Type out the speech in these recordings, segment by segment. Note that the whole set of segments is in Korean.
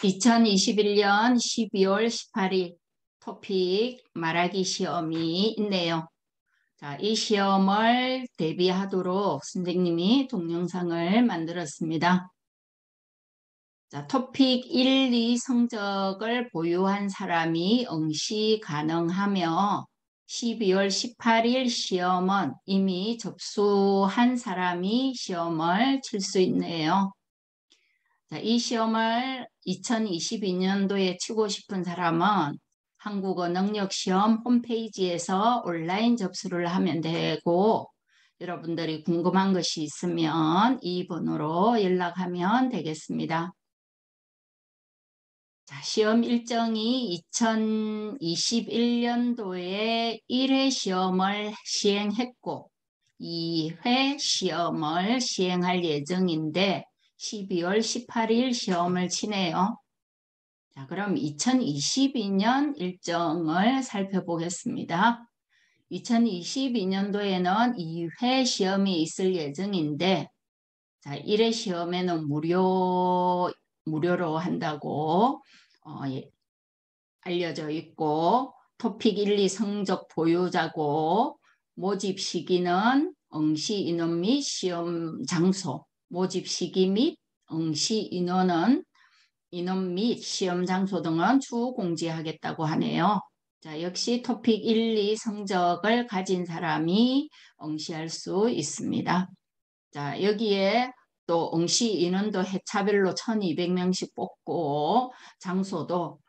2021년 12월 18일 토픽 말하기 시험이 있네요. 자, 이 시험을 대비하도록 선생님이 동영상을 만들었습니다. 자, 토픽 1, 2 성적을 보유한 사람이 응시 가능하며 12월 18일 시험은 이미 접수한 사람이 시험을 칠 수 있네요. 자, 이 시험을 2022년도에 치고 싶은 사람은 한국어 능력 시험 홈페이지에서 온라인 접수를 하면 되고, 여러분들이 궁금한 것이 있으면 이 번호로 연락하면 되겠습니다. 자, 시험 일정이 2021년도에 1회 시험을 시행했고 2회 시험을 시행할 예정인데 12월 18일 시험을 치네요. 자, 그럼 2022년 일정을 살펴보겠습니다. 2022년도에는 2회 시험이 있을 예정인데, 자, 1회 시험에는 무료로 한다고 알려져 있고, 토픽 1, 2 성적 보유자고, 모집 시기는 응시 인원 및 시험 장소, 모집 시기 및 응시 인원 및 시험 장소 등은 추후 공지하겠다고 하네요. 자, 역시 토픽 1, 2 성적을 가진 사람이 응시할 수 있습니다. 자, 여기에 또 응시 인원도 회차별로 1200명씩 뽑고 장소도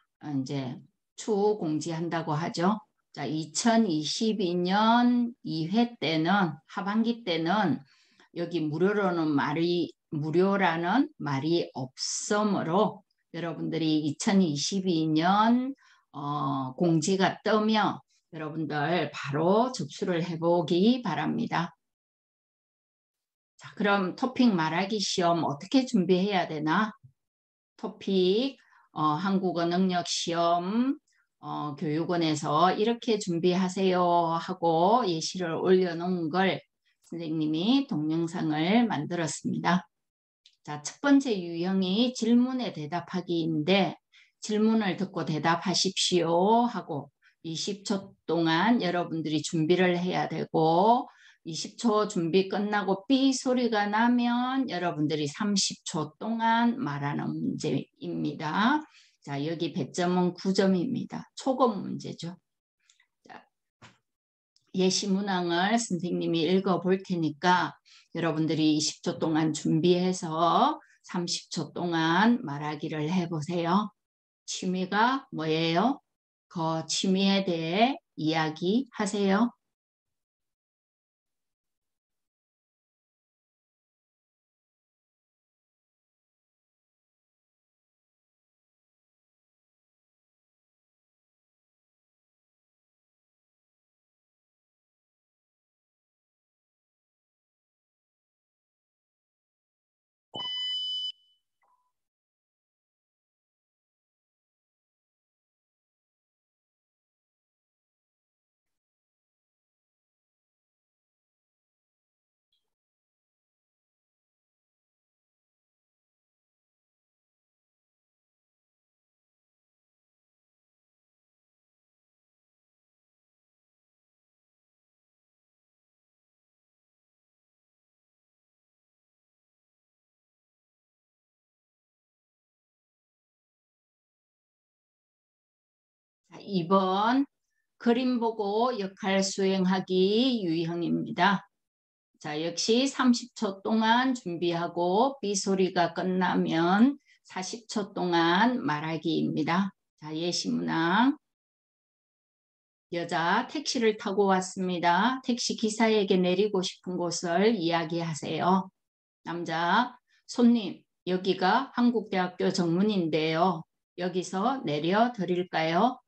이제 추후 공지한다고 하죠. 자, 2022년 2회 때는 하반기 때는 여기 무료라는 말이 없으므로 여러분들이 2022년 공지가 뜨면 여러분들 바로 접수를 해보기 바랍니다. 자, 그럼 토픽 말하기 시험 어떻게 준비해야 되나? 토픽 한국어 능력 시험 교육원에서 이렇게 준비하세요 하고 예시를 올려놓은 걸 선생님이 동영상을 만들었습니다. 자, 첫 번째 유형이 질문에 대답하기인데 질문을 듣고 대답하십시오 하고 20초 동안 여러분들이 준비를 해야 되고 20초 준비 끝나고 삐 소리가 나면 여러분들이 30초 동안 말하는 문제입니다. 자, 여기 배점은 9점입니다. 초급 문제죠. 자, 예시 문항을 선생님이 읽어볼 테니까 여러분들이 20초 동안 준비해서 30초 동안 말하기를 해보세요. 취미가 뭐예요? 그 취미에 대해 이야기하세요. 자, 2번 그림 보고 역할 수행하기 유형입니다. 자, 역시 30초 동안 준비하고 삐소리가 끝나면 40초 동안 말하기입니다. 자, 예시 문항. 여자 택시를 타고 왔습니다. 택시 기사에게 내리고 싶은 곳을 이야기하세요. 남자, 손님, 여기가 한국대학교 정문인데요. 여기서 내려 드릴까요?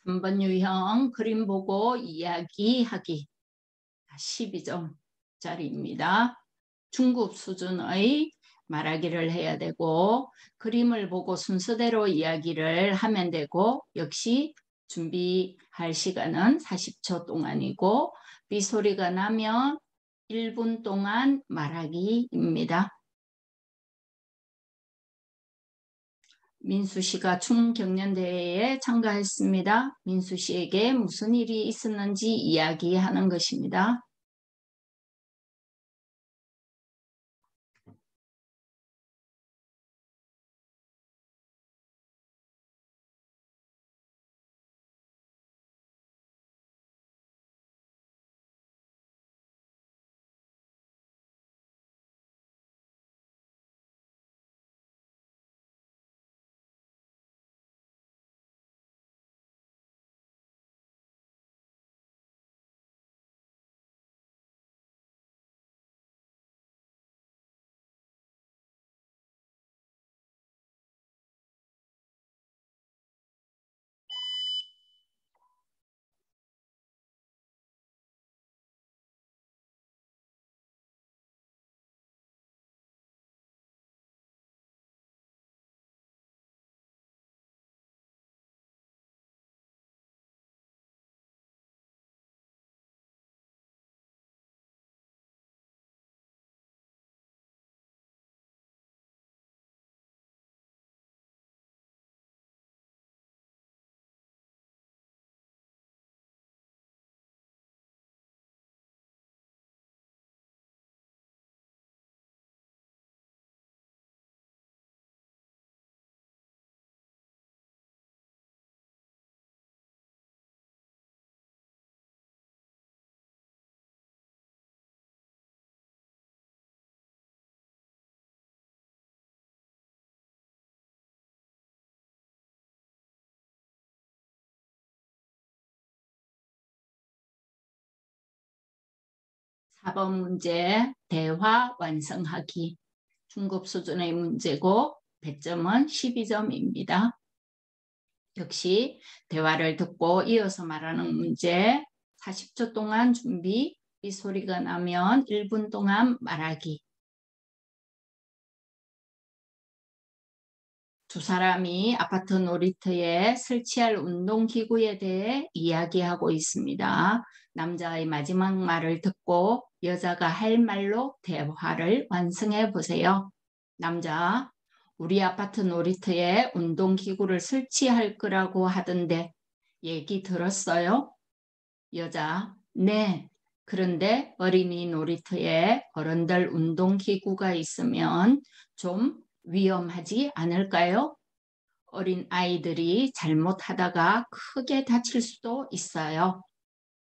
3번 유형 그림 보고 이야기하기 12점짜리입니다. 중급 수준의 말하기를 해야 되고 그림을 보고 순서대로 이야기를 하면 되고 역시 준비할 시간은 40초 동안이고 삐소리가 나면 1분 동안 말하기입니다. 민수 씨가 춤경연대회에 참가했습니다. 민수 씨에게 무슨 일이 있었는지 이야기하는 것입니다. 사 번 문제 대화 완성하기 중급 수준의 문제고 배점은 12점입니다. 역시 대화를 듣고 이어서 말하는 문제 40초 동안 준비, 이 소리가 나면 1분 동안 말하기. 두 사람이 아파트 놀이터에 설치할 운동기구에 대해 이야기하고 있습니다. 남자의 마지막 말을 듣고 여자가 할 말로 대화를 완성해 보세요. 남자, 우리 아파트 놀이터에 운동기구를 설치할 거라고 하던데 얘기 들었어요? 여자, 네. 그런데 어린이 놀이터에 어른들 운동기구가 있으면 좀 위험하지 않을까요? 어린 아이들이 잘못하다가 크게 다칠 수도 있어요.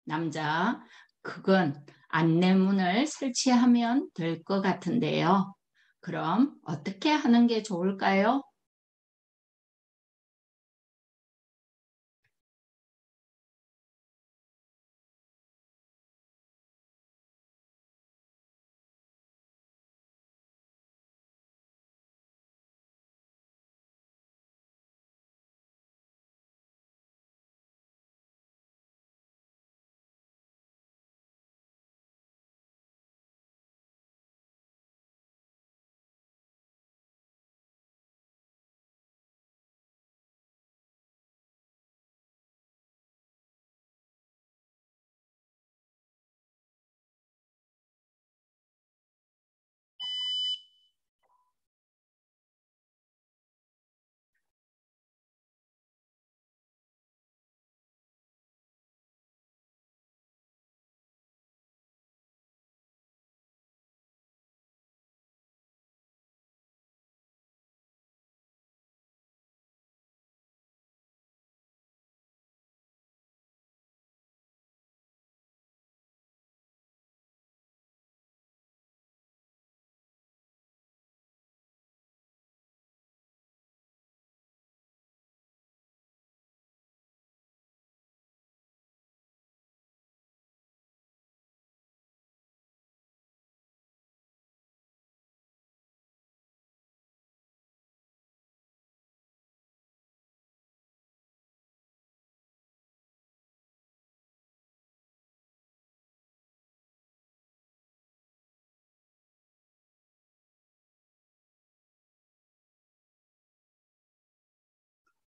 남자, 그건 안내문을 설치하면 될 것 같은데요. 그럼 어떻게 하는 게 좋을까요?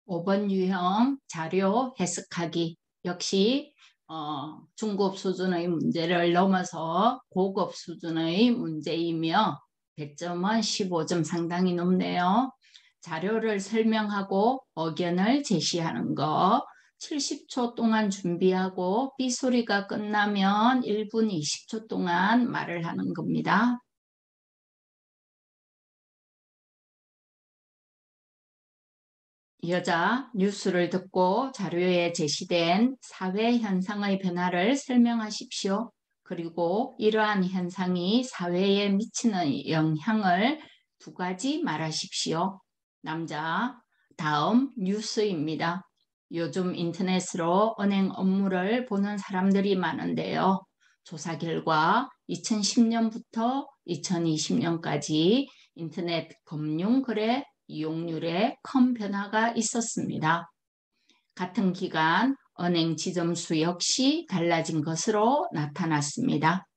5번 유형 자료 해석하기. 역시 중급 수준의 문제를 넘어서 고급 수준의 문제이며 100점은 15점 상당히 높네요. 자료를 설명하고 의견을 제시하는 거. 70초 동안 준비하고 삐소리가 끝나면 1분 20초 동안 말을 하는 겁니다. 여자 뉴스를 듣고 자료에 제시된 사회 현상의 변화를 설명하십시오. 그리고 이러한 현상이 사회에 미치는 영향을 두 가지 말하십시오. 남자, 다음 뉴스입니다. 요즘 인터넷으로 은행 업무를 보는 사람들이 많은데요. 조사 결과 2010년부터 2020년까지 인터넷 금융거래 이용률에 큰 변화가 있었습니다. 같은 기간 은행 지점수 역시 달라진 것으로 나타났습니다.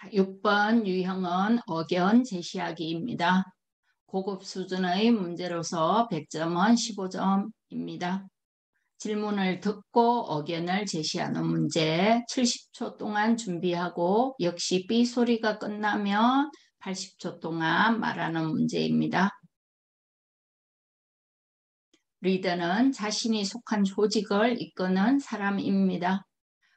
자, 6번 유형은 의견 제시하기입니다. 고급 수준의 문제로서 100점은 15점입니다. 질문을 듣고 의견을 제시하는 문제 70초 동안 준비하고 역시 B소리가 끝나면 80초 동안 말하는 문제입니다. 리더는 자신이 속한 조직을 이끄는 사람입니다.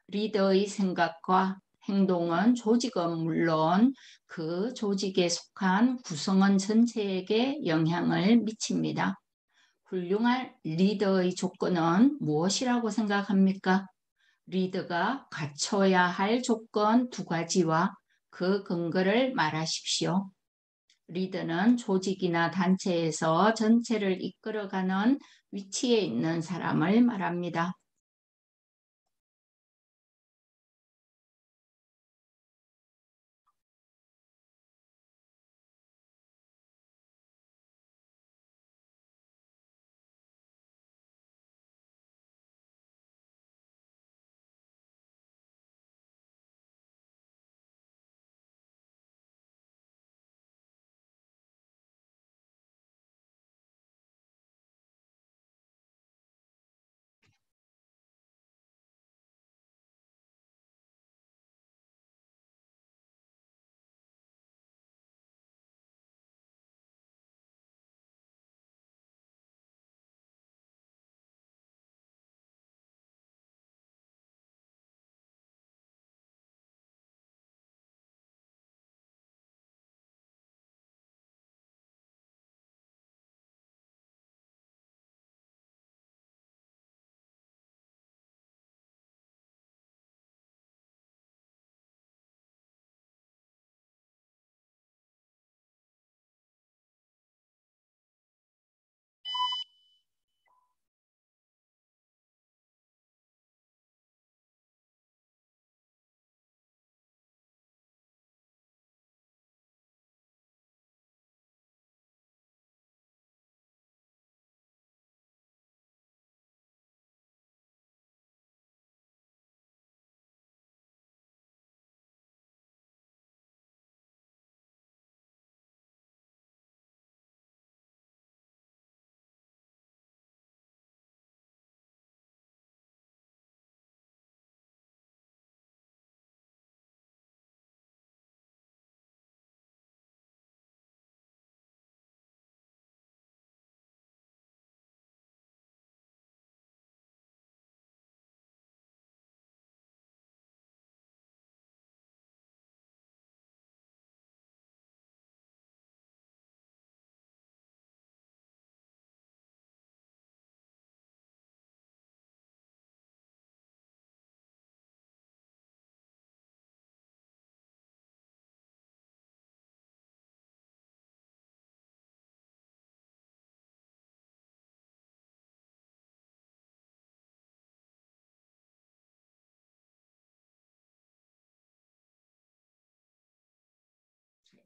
리더의 생각과 행동은 조직은 물론 그 조직에 속한 구성원 전체에게 영향을 미칩니다. 훌륭한 리더의 조건은 무엇이라고 생각합니까? 리더가 갖춰야 할 조건 두 가지와 그 근거를 말하십시오. 리더는 조직이나 단체에서 전체를 이끌어가는 위치에 있는 사람을 말합니다.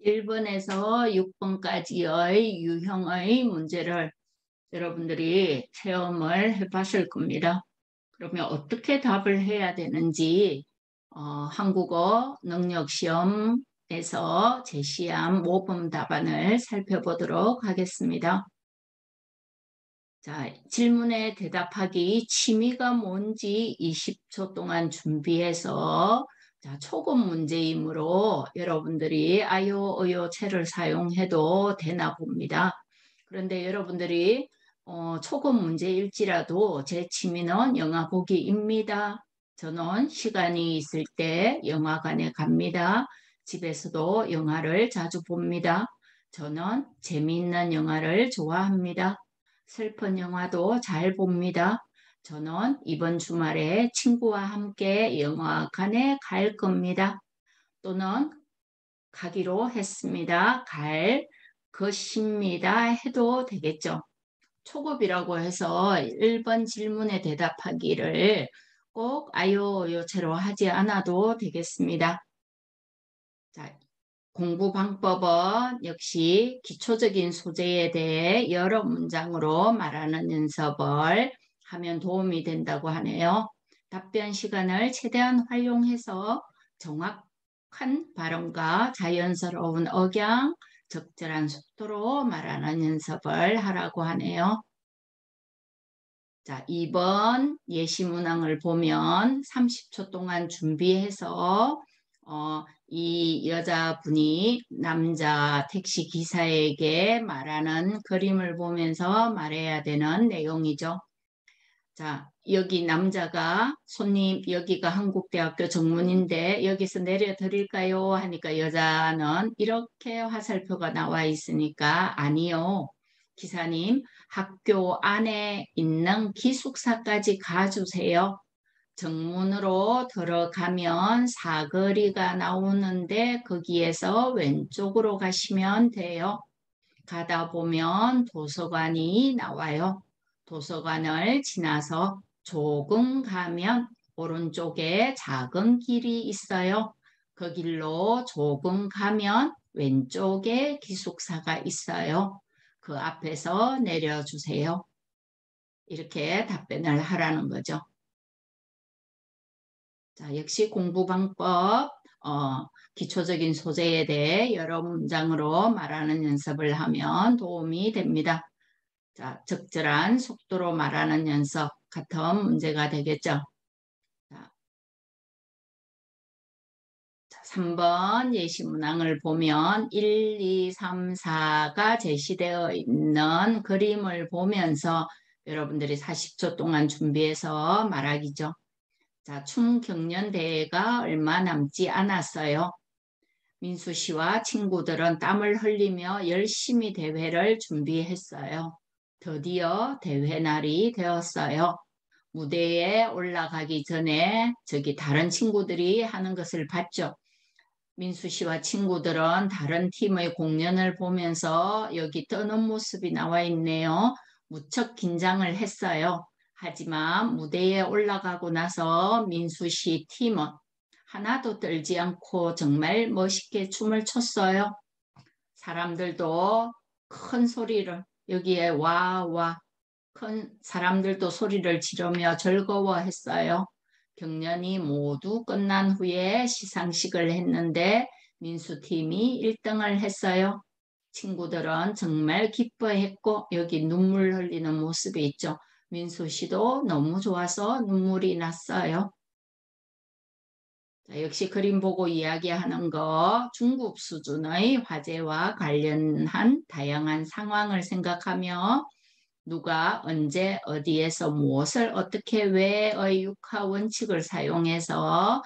1번에서 6번까지의 유형의 문제를 여러분들이 체험을 해봤을 겁니다. 그러면 어떻게 답을 해야 되는지 한국어 능력시험에서 제시한 모범 답안을 살펴보도록 하겠습니다. 자, 질문에 대답하기 취미가 뭔지 20초 동안 준비해서 자, 초급 문제이므로 여러분들이 아요, 어요, 채를 사용해도 되나 봅니다. 그런데 여러분들이 초급 문제일지라도 제 취미는 영화 보기입니다. 저는 시간이 있을 때 영화관에 갑니다. 집에서도 영화를 자주 봅니다. 저는 재미있는 영화를 좋아합니다. 슬픈 영화도 잘 봅니다. 저는 이번 주말에 친구와 함께 영화관에 갈 겁니다. 또는 가기로 했습니다. 갈 것입니다. 해도 되겠죠. 초급이라고 해서 1번 질문에 대답하기를 꼭 아요요체로 하지 않아도 되겠습니다. 자, 공부 방법은 역시 기초적인 소재에 대해 여러 문장으로 말하는 연습을 하면 도움이 된다고 하네요. 답변 시간을 최대한 활용해서 정확한 발음과 자연스러운 억양, 적절한 속도로 말하는 연습을 하라고 하네요. 자, 2번 예시 문항을 보면 30초 동안 준비해서 이 여자분이 남자 택시 기사에게 말하는 그림을 보면서 말해야 되는 내용이죠. 자, 여기 남자가 손님 여기가 한국대학교 정문인데 여기서 내려드릴까요? 하니까 여자는 이렇게 화살표가 나와 있으니까 아니요. 기사님 학교 안에 있는 기숙사까지 가주세요. 정문으로 들어가면 사거리가 나오는데 거기에서 왼쪽으로 가시면 돼요. 가다 보면 도서관이 나와요. 도서관을 지나서 조금 가면 오른쪽에 작은 길이 있어요. 그 길로 조금 가면 왼쪽에 기숙사가 있어요. 그 앞에서 내려주세요. 이렇게 답변을 하라는 거죠. 자, 역시 공부 방법, 기초적인 소재에 대해 여러 문장으로 말하는 연습을 하면 도움이 됩니다. 자, 적절한 속도로 말하는 연습 같은 문제가 되겠죠. 자, 3번 예시 문항을 보면 1, 2, 3, 4가 제시되어 있는 그림을 보면서 여러분들이 40초 동안 준비해서 말하기죠. 자, 춤경연대회가 얼마 남지 않았어요. 민수 씨와 친구들은 땀을 흘리며 열심히 대회를 준비했어요. 드디어 대회 날이 되었어요. 무대에 올라가기 전에 저기 다른 친구들이 하는 것을 봤죠. 민수 씨와 친구들은 다른 팀의 공연을 보면서 여기 떠는 모습이 나와 있네요. 무척 긴장을 했어요. 하지만 무대에 올라가고 나서 민수 씨 팀은 하나도 떨지 않고 정말 멋있게 춤을 췄어요. 사람들도 큰 소리를 여기에 와 큰 사람들도 소리를 지르며 즐거워했어요. 경연이 모두 끝난 후에 시상식을 했는데 민수팀이 1등을 했어요. 친구들은 정말 기뻐했고 여기 눈물 흘리는 모습이 있죠. 민수 씨도 너무 좋아서 눈물이 났어요. 자, 역시 그림 보고 이야기하는 거 중급 수준의 화제와 관련한 다양한 상황을 생각하며 누가 언제 어디에서 무엇을 어떻게 왜의 육하 원칙을 사용해서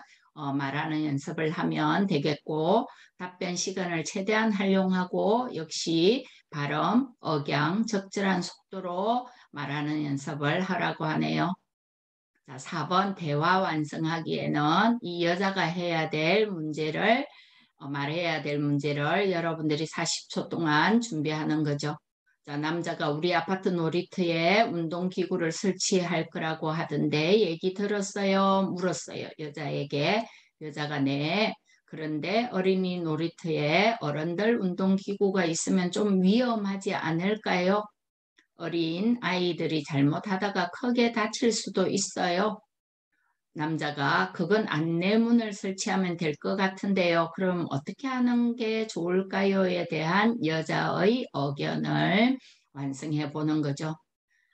말하는 연습을 하면 되겠고 답변 시간을 최대한 활용하고 역시 발음, 억양, 적절한 속도로 말하는 연습을 하라고 하네요. 자, 4번 대화 완성하기에는 이 여자가 해야 될 문제를 말해야 될 문제를 여러분들이 40초 동안 준비하는 거죠. 자, 남자가 우리 아파트 놀이터에 운동기구를 설치할 거라고 하던데 얘기 들었어요? 물었어요. 여자에게. 여자가 네. 그런데 어린이 놀이터에 어른들 운동기구가 있으면 좀 위험하지 않을까요? 어린 아이들이 잘못하다가 크게 다칠 수도 있어요. 남자가 그건 안내문을 설치하면 될 것 같은데요. 그럼 어떻게 하는 게 좋을까요?에 대한 여자의 의견을 완성해 보는 거죠.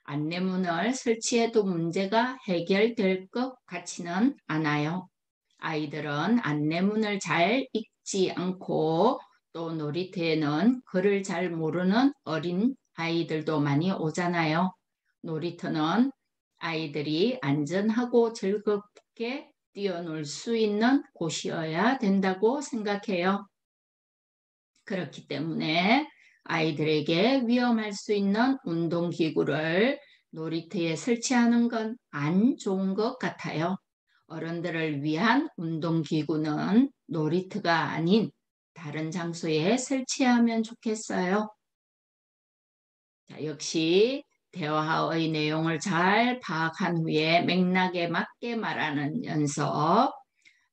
안내문을 설치해도 문제가 해결될 것 같지는 않아요. 아이들은 안내문을 잘 읽지 않고 또 놀이터에는 글을 잘 모르는 어린 아이들도 많이 오잖아요. 놀이터는 아이들이 안전하고 즐겁게 뛰어놀 수 있는 곳이어야 된다고 생각해요. 그렇기 때문에 아이들에게 위험할 수 있는 운동기구를 놀이터에 설치하는 건 안 좋은 것 같아요. 어른들을 위한 운동기구는 놀이터가 아닌 다른 장소에 설치하면 좋겠어요. 자, 역시 대화의 내용을 잘 파악한 후에 맥락에 맞게 말하는 연습.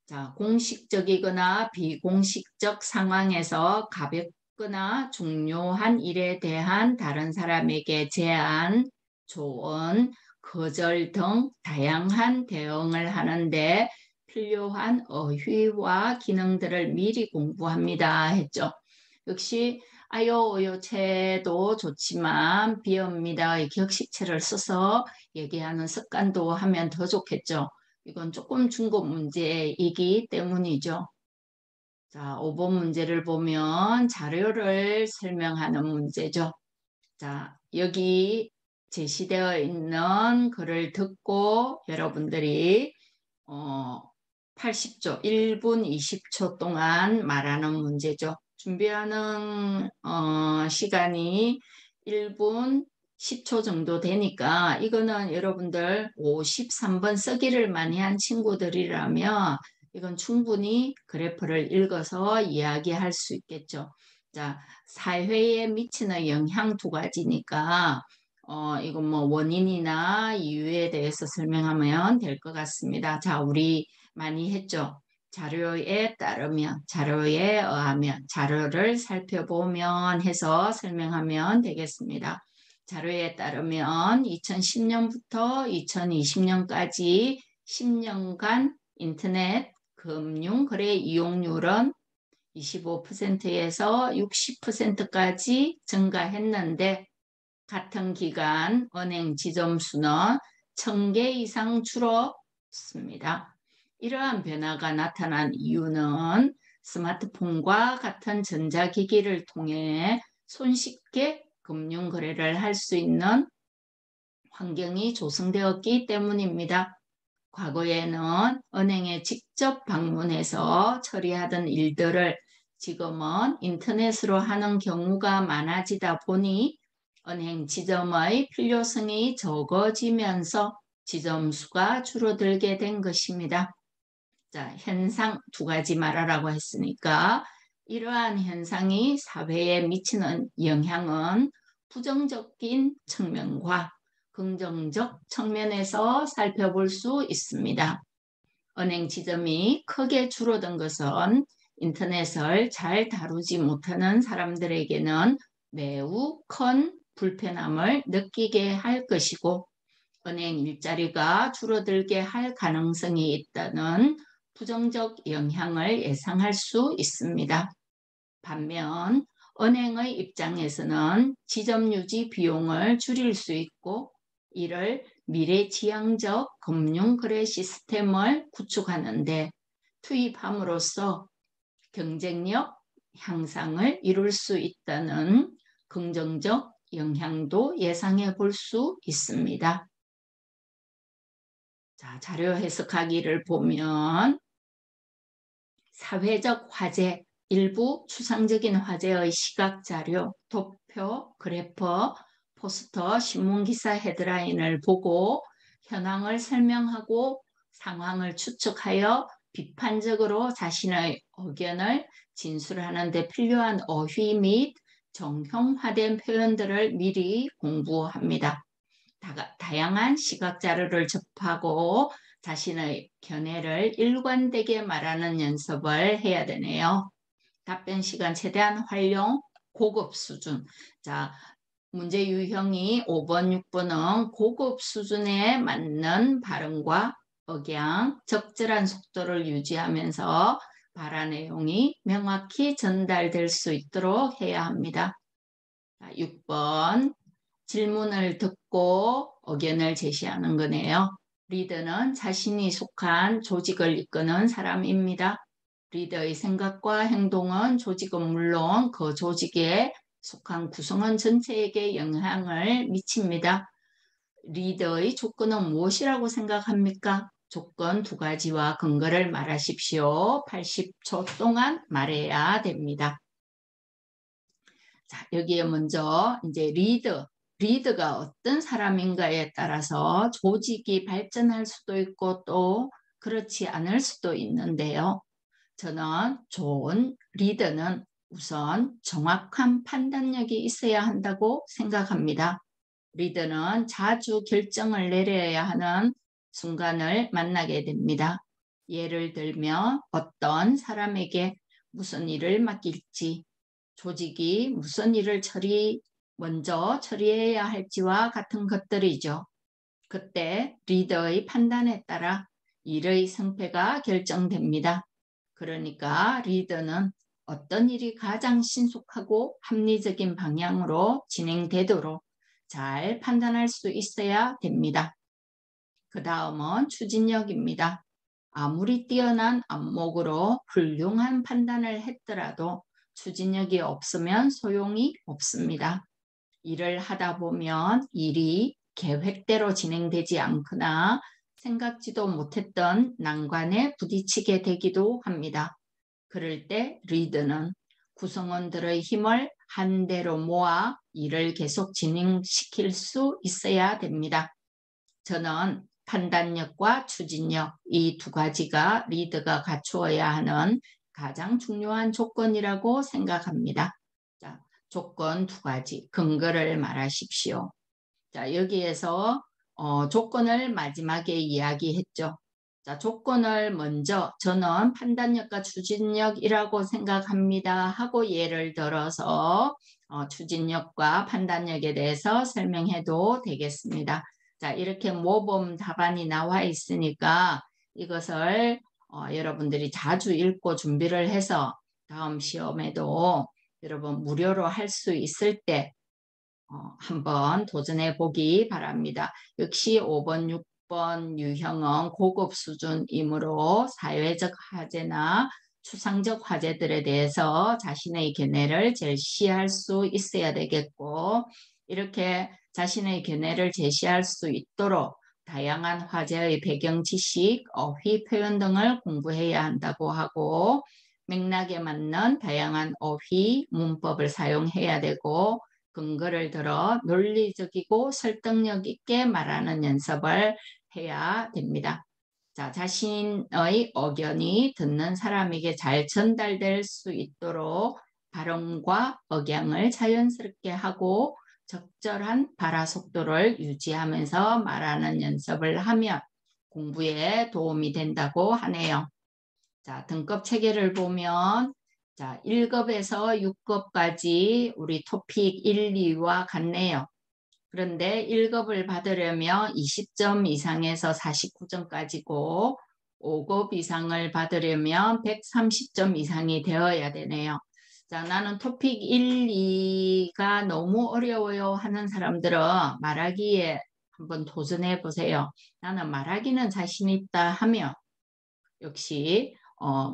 자, 공식적이거나 비공식적 상황에서 가볍거나 중요한 일에 대한 다른 사람에게 제안, 조언, 거절 등 다양한 대응을 하는데 필요한 어휘와 기능들을 미리 공부합니다 했죠. 역시 아요오요체도 좋지만 비읍니다의 격식체를 써서 얘기하는 습관도 하면 더 좋겠죠. 이건 조금 중급 문제이기 때문이죠. 자, 5번 문제를 보면 자료를 설명하는 문제죠. 자, 여기 제시되어 있는 글을 듣고 여러분들이 80초, 1분 20초 동안 말하는 문제죠. 준비하는 시간이 1분 10초 정도 되니까 이거는 여러분들 53번 쓰기를 많이 한 친구들이라면 이건 충분히 그래프를 읽어서 이야기할 수 있겠죠. 자, 사회에 미치는 영향 두 가지니까 이건 뭐 원인이나 이유에 대해서 설명하면 될 것 같습니다. 자, 우리 많이 했죠. 자료에 따르면, 자료에 의하면, 자료를 살펴보면 해서 설명하면 되겠습니다. 자료에 따르면 2010년부터 2020년까지 10년간 인터넷 금융 거래 이용률은 25%에서 60%까지 증가했는데 같은 기간 은행 지점 수는 1000개 이상 줄었습니다. 이러한 변화가 나타난 이유는 스마트폰과 같은 전자기기를 통해 손쉽게 금융 거래를 할 수 있는 환경이 조성되었기 때문입니다. 과거에는 은행에 직접 방문해서 처리하던 일들을 지금은 인터넷으로 하는 경우가 많아지다 보니 은행 지점의 필요성이 적어지면서 지점 수가 줄어들게 된 것입니다. 자, 현상 두 가지 말하라고 했으니까 이러한 현상이 사회에 미치는 영향은 부정적인 측면과 긍정적 측면에서 살펴볼 수 있습니다. 은행 지점이 크게 줄어든 것은 인터넷을 잘 다루지 못하는 사람들에게는 매우 큰 불편함을 느끼게 할 것이고 은행 일자리가 줄어들게 할 가능성이 있다는 부정적 영향을 예상할 수 있습니다. 반면 은행의 입장에서는 지점 유지 비용을 줄일 수 있고 이를 미래지향적 금융거래 시스템을 구축하는 데 투입함으로써 경쟁력 향상을 이룰 수 있다는 긍정적 영향도 예상해 볼 수 있습니다. 자, 자료 해석하기를 보면 사회적 화제, 일부 추상적인 화제의 시각자료, 도표, 그래프, 포스터, 신문기사 헤드라인을 보고 현황을 설명하고 상황을 추측하여 비판적으로 자신의 의견을 진술하는 데 필요한 어휘 및 정형화된 표현들을 미리 공부합니다. 다양한 시각 자료를 접하고 자신의 견해를 일관되게 말하는 연습을 해야 되네요. 답변 시간 최대한 활용, 고급 수준. 자, 문제 유형이 5번, 6번은 고급 수준에 맞는 발음과 억양, 적절한 속도를 유지하면서 발화 내용이 명확히 전달될 수 있도록 해야 합니다. 자, 6번 질문을 듣고 의견을 제시하는 거네요. 리더는 자신이 속한 조직을 이끄는 사람입니다. 리더의 생각과 행동은 조직은 물론 그 조직에 속한 구성원 전체에게 영향을 미칩니다. 리더의 조건은 무엇이라고 생각합니까? 조건 두 가지와 근거를 말하십시오. 80초 동안 말해야 됩니다. 자, 여기에 먼저 이제 리더가 어떤 사람인가에 따라서 조직이 발전할 수도 있고 또 그렇지 않을 수도 있는데요. 저는 좋은 리더는 우선 정확한 판단력이 있어야 한다고 생각합니다. 리더는 자주 결정을 내려야 하는 순간을 만나게 됩니다. 예를 들면 어떤 사람에게 무슨 일을 맡길지, 조직이 무슨 일을 먼저 처리해야 할지와 같은 것들이죠. 그때 리더의 판단에 따라 일의 성패가 결정됩니다. 그러니까 리더는 어떤 일이 가장 신속하고 합리적인 방향으로 진행되도록 잘 판단할 수 있어야 됩니다. 그 다음은 추진력입니다. 아무리 뛰어난 안목으로 훌륭한 판단을 했더라도 추진력이 없으면 소용이 없습니다. 일을 하다 보면 일이 계획대로 진행되지 않거나 생각지도 못했던 난관에 부딪히게 되기도 합니다. 그럴 때 리더는 구성원들의 힘을 한데로 모아 일을 계속 진행시킬 수 있어야 됩니다. 저는 판단력과 추진력 이 두 가지가 리더가 갖추어야 하는 가장 중요한 조건이라고 생각합니다. 자, 조건 두 가지, 근거를 말하십시오. 자, 여기에서 조건을 마지막에 이야기했죠. 자, 조건을 먼저 저는 판단력과 추진력이라고 생각합니다 하고 예를 들어서 추진력과 판단력에 대해서 설명해도 되겠습니다. 자, 이렇게 모범 답안이 나와 있으니까 이것을 여러분들이 자주 읽고 준비를 해서 다음 시험에도 여러분 무료로 할 수 있을 때 한번 도전해 보기 바랍니다. 역시 5번, 6번 유형은 고급 수준이므로 사회적 화제나 추상적 화제들에 대해서 자신의 견해를 제시할 수 있어야 되겠고 이렇게 자신의 견해를 제시할 수 있도록 다양한 화제의 배경 지식, 어휘, 표현 등을 공부해야 한다고 하고 맥락에 맞는 다양한 어휘, 문법을 사용해야 되고 근거를 들어 논리적이고 설득력 있게 말하는 연습을 해야 됩니다. 자, 자신의 의견이 듣는 사람에게 잘 전달될 수 있도록 발음과 억양을 자연스럽게 하고 적절한 발화 속도를 유지하면서 말하는 연습을 하면 공부에 도움이 된다고 하네요. 자, 등급 체계를 보면 자, 1급에서 6급까지 우리 토픽 1, 2와 같네요. 그런데 1급을 받으려면 20점 이상에서 49점까지고 5급 이상을 받으려면 130점 이상이 되어야 되네요. 자, 나는 토픽 1, 2가 너무 어려워요 하는 사람들은 말하기에 한번 도전해 보세요. 나는 말하기는 자신 있다 하며 역시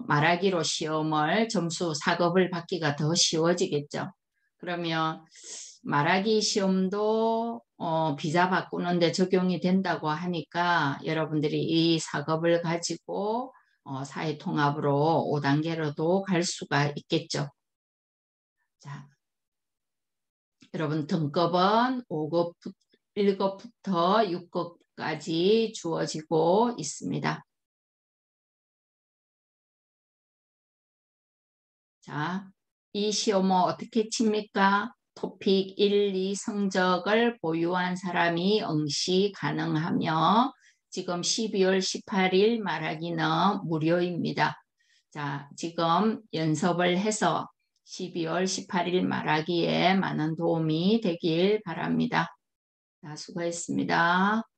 말하기로 시험을 점수 4급을 받기가 더 쉬워지겠죠. 그러면 말하기 시험도 비자 바꾸는데 적용이 된다고 하니까 여러분들이 이 4급을 가지고 사회통합으로 5단계로도 갈 수가 있겠죠. 자, 여러분 등급은 5급, 1급부터 6급까지 주어지고 있습니다. 자, 이 시험은 어떻게 칩니까? 토픽 1, 2 성적을 보유한 사람이 응시 가능하며 지금 12월 18일 말하기는 무료입니다. 자, 지금 연습을 해서 12월 18일 말하기에 많은 도움이 되길 바랍니다. 자, 수고했습니다.